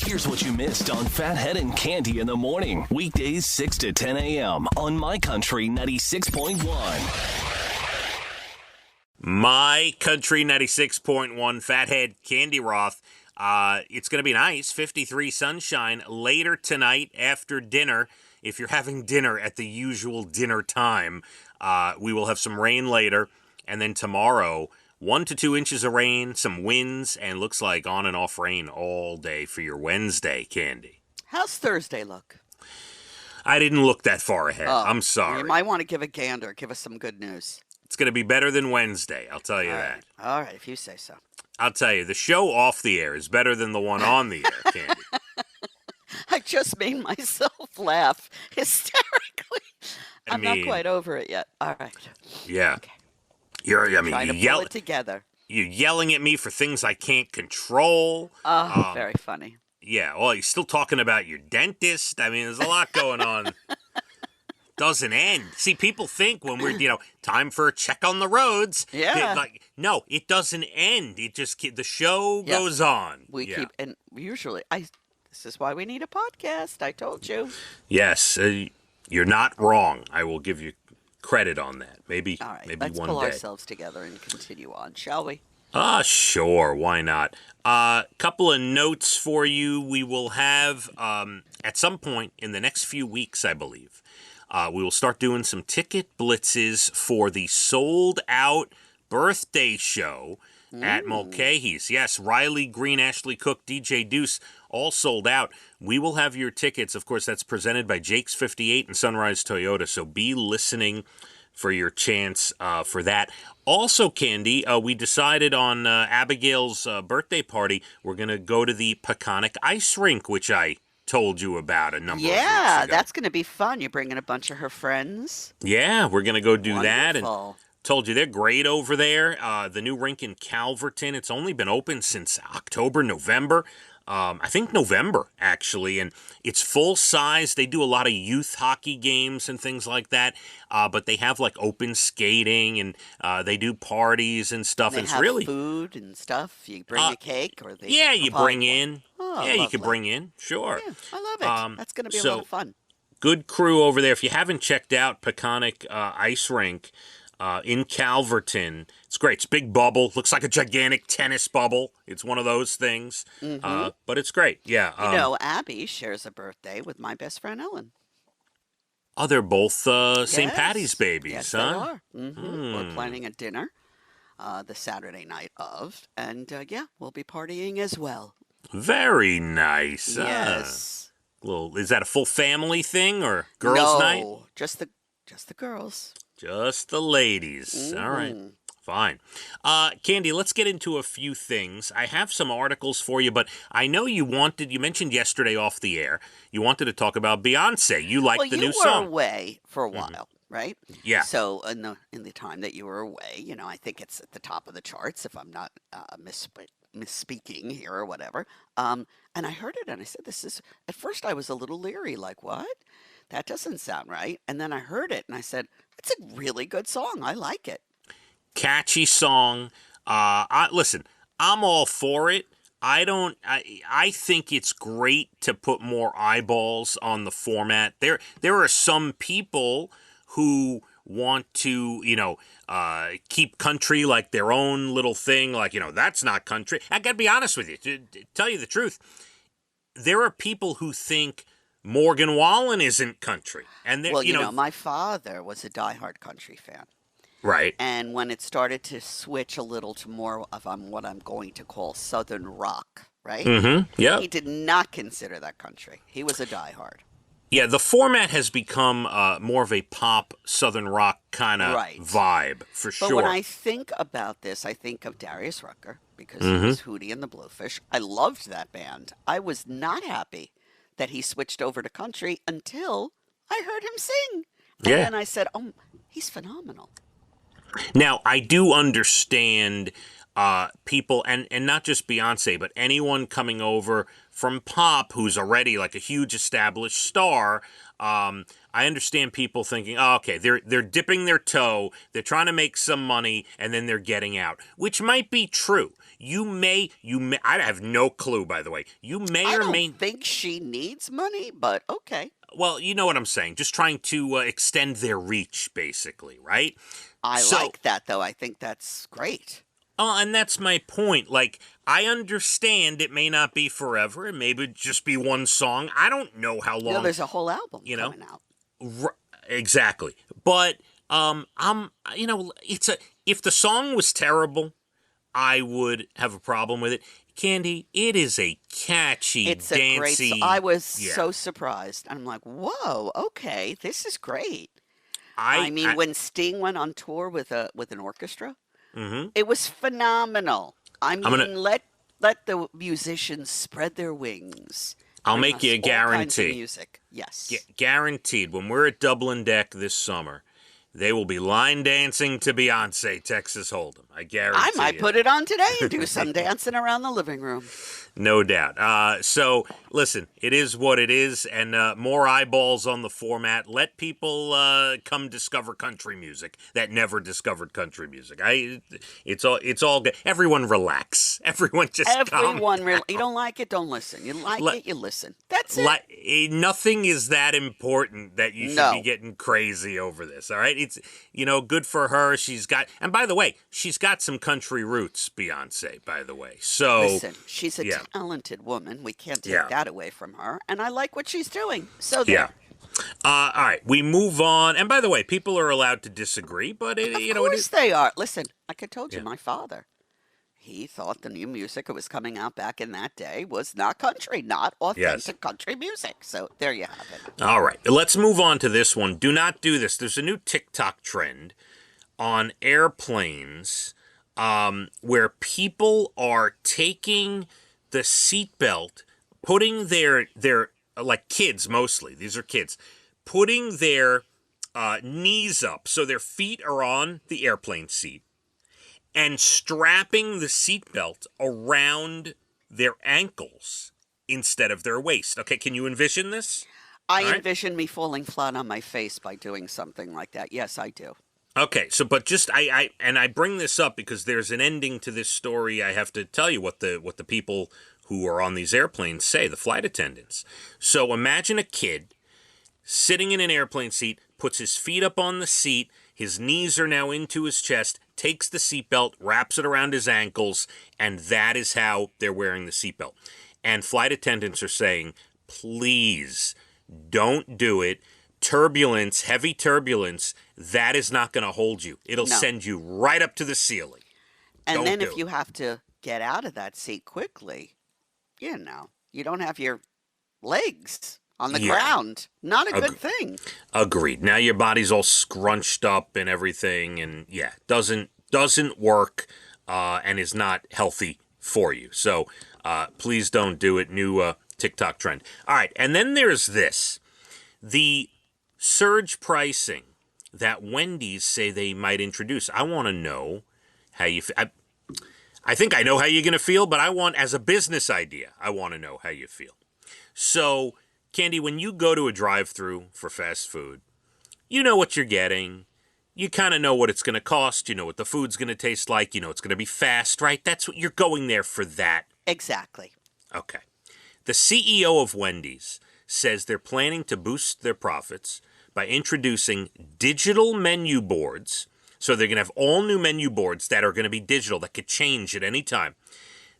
Here's what you missed on Phathead and Cande in the morning. Weekdays 6 to 10 a.m. on My Country 96.1. My Country 96.1, Phathead, Cande Roth. It's going to be nice, 53 sunshine later tonight after dinner. If you're having dinner at the usual dinner time, we will have some rain later. And then tomorrow, 1 to 2 inches of rain, some winds, and looks like on and off rain all day for your Wednesday, Cande. How's Thursday look? I didn't look that far ahead. I'm sorry. You might want to give a gander. Give us some good news. It's going to be better than Wednesday, I'll tell you that. All right, if you say so. I'll tell you, the show off the air is better than the one on the air, Cande. I just made myself laugh hysterically. I'm not quite over it yet. All right. Yeah. Okay. You're pull it together. You're yelling at me for things I can't control. Very funny. Yeah, well, you're still talking about your dentist. I mean, there's a lot going on. Doesn't end. See, people think when we're, time for a check on the roads. Yeah. No, it doesn't end. It just, the show goes on. We keep, and usually, this is why we need a podcast. I told you. Yes, you're not wrong. I will give you credit on that. Maybe, all right, maybe let's one pull day. ourselves together and continue on, shall we? Sure. Why not? Couple of notes for you. We will have, at some point in the next few weeks, I believe, we will start doing some ticket blitzes for the sold-out birthday show at Mulcahy's. Yes, Riley Green, Ashley Cook, DJ Deuce, all sold out. We will have your tickets. Of course, that's presented by Jake's 58 and Sunrise Toyota, so be listening for your chance for that. Also, Cande, we decided on Abigail's birthday party, we're going to go to the Peconic Ice Rink, which I told you about a number of weeks ago. Yeah, that's going to be fun. You're bringing a bunch of her friends. Yeah, we're going to go do that. And Wonderful. told you they're great over there. The new rink in Calverton, it's only been open since October, November. I think November, actually, and it's full size. They do a lot of youth hockey games and things like that, but they have like open skating and they do parties and stuff. They and it's have really food and stuff. You bring a cake, or they you bring in. Oh, you can lovely. bring in. Sure. Yeah, I love it. That's going to be a lot of fun. Good crew over there. If you haven't checked out Peconic Ice Rink in Calverton, it's great. It's a big bubble. Looks like a gigantic tennis bubble. It's one of those things. But it's great. Yeah. Abby shares a birthday with my best friend Ellen. Oh, they're both St. Yes. Patty's babies, Yes, huh? they are. We're planning a dinner the Saturday night of, and we'll be partying as well. Very nice. Yes. Is that a full family thing or girls' night? No, just the girls. Just the ladies. All right. Fine. Cande, let's get into a few things. I have some articles for you, but I know you mentioned yesterday off the air, you wanted to talk about Beyonce. You like the new song. You were away for a while, right? Yeah. So in the time that you were away, I think it's at the top of the charts, if I'm not misspeaking here or whatever. And I heard it and I said, at first I was a little leery, like, what? That doesn't sound right. And then I heard it and I said, it's a really good song. I like it. Catchy song. Listen, I'm all for it. I think it's great to put more eyeballs on the format. There are some people who want to, keep country like their own little thing. Like, that's not country. I got to be honest with you. To tell you the truth, there are people who think Morgan Wallen isn't country. And my father was a diehard country fan. Right. And when it started to switch a little to more of what I'm going to call Southern rock, right? Yeah. He did not consider that country. He was a diehard. Yeah, the format has become more of a pop Southern rock kind of vibe, for sure. But when I think about this, I think of Darius Rucker, because he was Hootie and the Blowfish. I loved that band. I was not happy that he switched over to country until I heard him sing. And then I said, oh, he's phenomenal. Now, I do understand people, and not just Beyonce, but anyone coming over from pop who's already like a huge established star. I understand people thinking, oh, okay, they're dipping their toe, they're trying to make some money, and then they're getting out, which might be true. You may. I have no clue, by the way. You may I or don't may. think she needs money, but okay. Well, you know what I'm saying. Just trying to extend their reach, basically, right? I So, like that though. I think that's great. oh, and that's my point. Like, I understand it may not be forever. It may just be one song. I don't know how You know, long. there's a whole album You know, coming out. exactly. But it's a. If the song was terrible, I would have a problem with it. Candy, it is a catchy, It's a great dancey. I was Yeah, so surprised. I'm like, whoa, okay, this is great. I I. mean, when Sting went on tour with an orchestra, Mm-hmm. it was phenomenal. I I'm gonna. mean, let the musicians spread their wings. I'll Bring make you us a all kinds of guarantee. music. Yes. Guaranteed. When we're at Dublin Deck this summer, they will be line dancing to Beyonce, Texas Hold'em. I I guarantee might you put that. it on today and do some dancing around the living room. No doubt. So, listen, it is what it is, and more eyeballs on the format. Let people come discover country music that never discovered country music. It's all good. Everyone relax. Everyone just calm Everyone really, you down. don't like it, don't listen. You like Let, it, you listen. That's it. Nothing is that important that you should be No. getting crazy over this. All right, it's good for her. She's got, and by the way, she's got some country roots, Beyonce. By the way, so Listen, she's a yeah, talented woman. We can't take yeah, that away from her. And I like what she's doing. So yeah. there. All right, we move on. And by the way, people are allowed to disagree, but Of it course is. they are. Listen, like I told you, Yeah. my father, he thought the new music that was coming out back in that day was not country, not Yes. authentic country music. So there you have it. All right, let's move on to this one. Do not do this. There's a new TikTok trend on airplanes where people are taking the seatbelt, putting their like kids mostly. These are kids putting their knees up so their feet are on the airplane seat and strapping the seatbelt around their ankles instead of their waist. Okay, can you envision this? I All right. envision me falling flat on my face by doing something like that. Yes, I do. Okay, so but just I bring this up because there's an ending to this story. I have to tell you what the people who are on these airplanes say, the flight attendants. So imagine a kid sitting in an airplane seat, puts his feet up on the seat, his knees are now into his chest, takes the seatbelt, wraps it around his ankles, and that is how they're wearing the seatbelt. And flight attendants are saying, please don't do it. Turbulence, heavy turbulence, that is not going to hold you. It'll No. send you right up to the ceiling. And Don't then do if it. you have to get out of that seat quickly, you don't have your legs on the Yeah. ground. Not a Ag- good thing. Agreed. Now your body's all scrunched up and everything, and yeah, doesn't work, and is not healthy for you. So please don't do it. New TikTok trend. All right, and then there's this: the surge pricing that Wendy's say they might introduce. I want to know how you. I think I know how you're going to feel, but I want, as a business idea, I want to know how you feel. So, Candy, when you go to a drive-through for fast food, you know what you're getting. You kind of know what it's going to cost. You know what the food's going to taste like. You know it's going to be fast, right? That's what you're going there for that. Exactly. Okay. The CEO of Wendy's says they're planning to boost their profits by introducing digital menu boards. So they're going to have all new menu boards that are going to be digital, that could change at any time,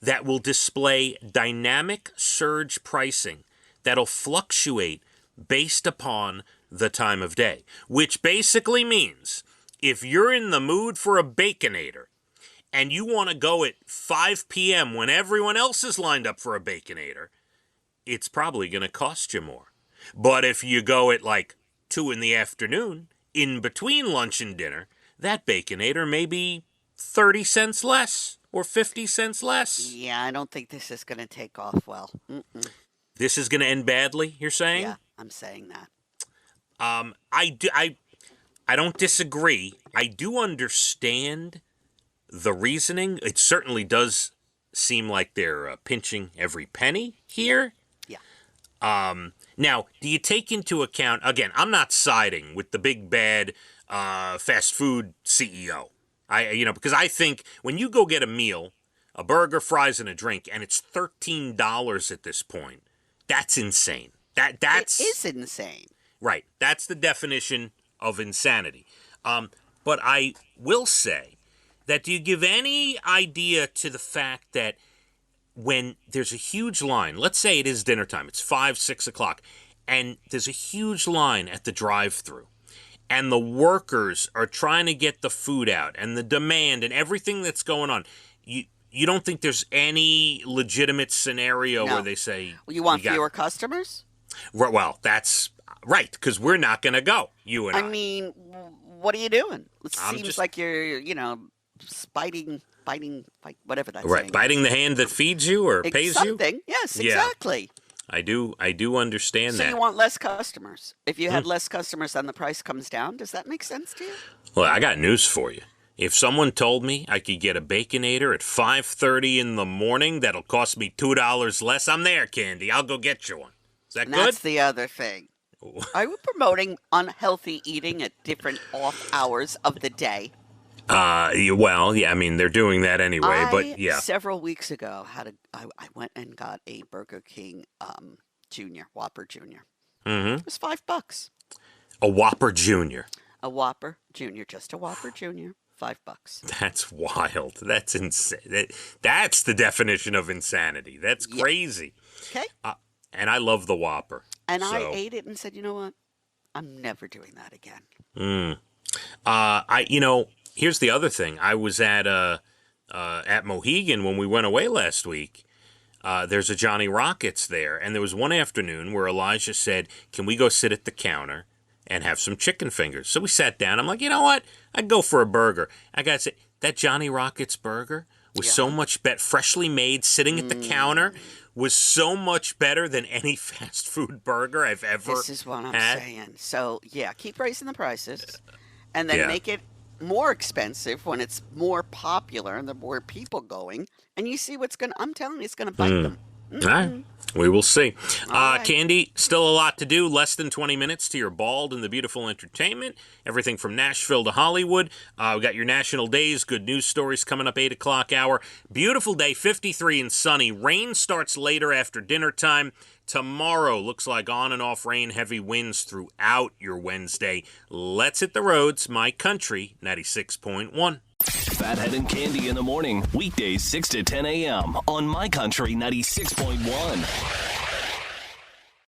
that will display dynamic surge pricing that'll fluctuate based upon the time of day, which basically means if you're in the mood for a Baconator and you want to go at 5 p.m. when everyone else is lined up for a Baconator, it's probably going to cost you more. But if you go at like 2 in the afternoon, in between lunch and dinner, that Baconator may be 30 cents less or 50 cents less. Yeah, I don't think this is going to take off well. Mm-mm. This is going to end badly, you're saying? Yeah, I'm saying that. I don't disagree. I do understand the reasoning. It certainly does seem like they're pinching every penny here. Yeah. Now, do you take into account, again, I'm not siding with the big bad fast food CEO. Because I think when you go get a meal, a burger, fries, and a drink, and it's $13 at this point, that's insane. That's It is insane. right. That's the definition of insanity. But I will say that, do you give any idea to the fact that when there's a huge line, let's say it is dinner time, it's 5, 6 o'clock, and there's a huge line at the drive-thru, and the workers are trying to get the food out, and the demand and everything that's going on, you don't think there's any legitimate scenario No. where they say, You want we got- fewer customers? Well, that's right, because we're not going to go, you and I. I mean, what are you doing? It I'm seems just- like you're, biting, whatever that's Right, biting the hand that feeds you or pays you. Something. Yes, Yeah. exactly. I do understand So that. you want less customers. If you had less customers, then the price comes down. Does that make sense to you? Well, I got news for you. If someone told me I could get a Baconator at 5:30 in the morning that'll cost me $2 less, I'm there, Candy. I'll go get you one. Is that And good? that's the other thing. Are we promoting unhealthy eating at different off hours of the day? Well, yeah, I mean, they're doing that anyway, but yeah. Several weeks ago, I went and got a Burger King Junior, Whopper Junior. Mm-hmm. It was $5. A Whopper Junior. A Whopper Junior, just a Whopper Junior, $5. That's wild. That's insane. That's the definition of insanity. That's Yeah. crazy. Okay. And I love the Whopper. And I so. ate it and said, you know what? I'm never doing that again. Here's the other thing. I was at Mohegan when we went away last week. There's a Johnny Rockets there, and there was one afternoon where Elijah said, "Can we go sit at the counter and have some chicken fingers?" So we sat down. I'm like, you know what? I'd go for a burger. I gotta say, that Johnny Rockets burger was so much better, freshly made, sitting at the counter, was so much better than any fast food burger I've ever This is what I'm had. saying. So, yeah, keep raising the prices and then Yeah. make it more expensive when it's more popular and the more people going. And you see I'm telling you, it's going to bite them. All right. We will see. right. Candy, still a lot to do. Less than 20 minutes to your bald and the beautiful entertainment. Everything from Nashville to Hollywood. We got your national days, good news stories coming up 8 o'clock hour. Beautiful day, 53 and sunny. Rain starts later after dinner time. Tomorrow looks like on and off rain, heavy winds throughout your Wednesday. Let's hit the roads. My Country 96.1. Phathead and Candy in the morning, weekdays 6 to 10 a.m. on My Country 96.1.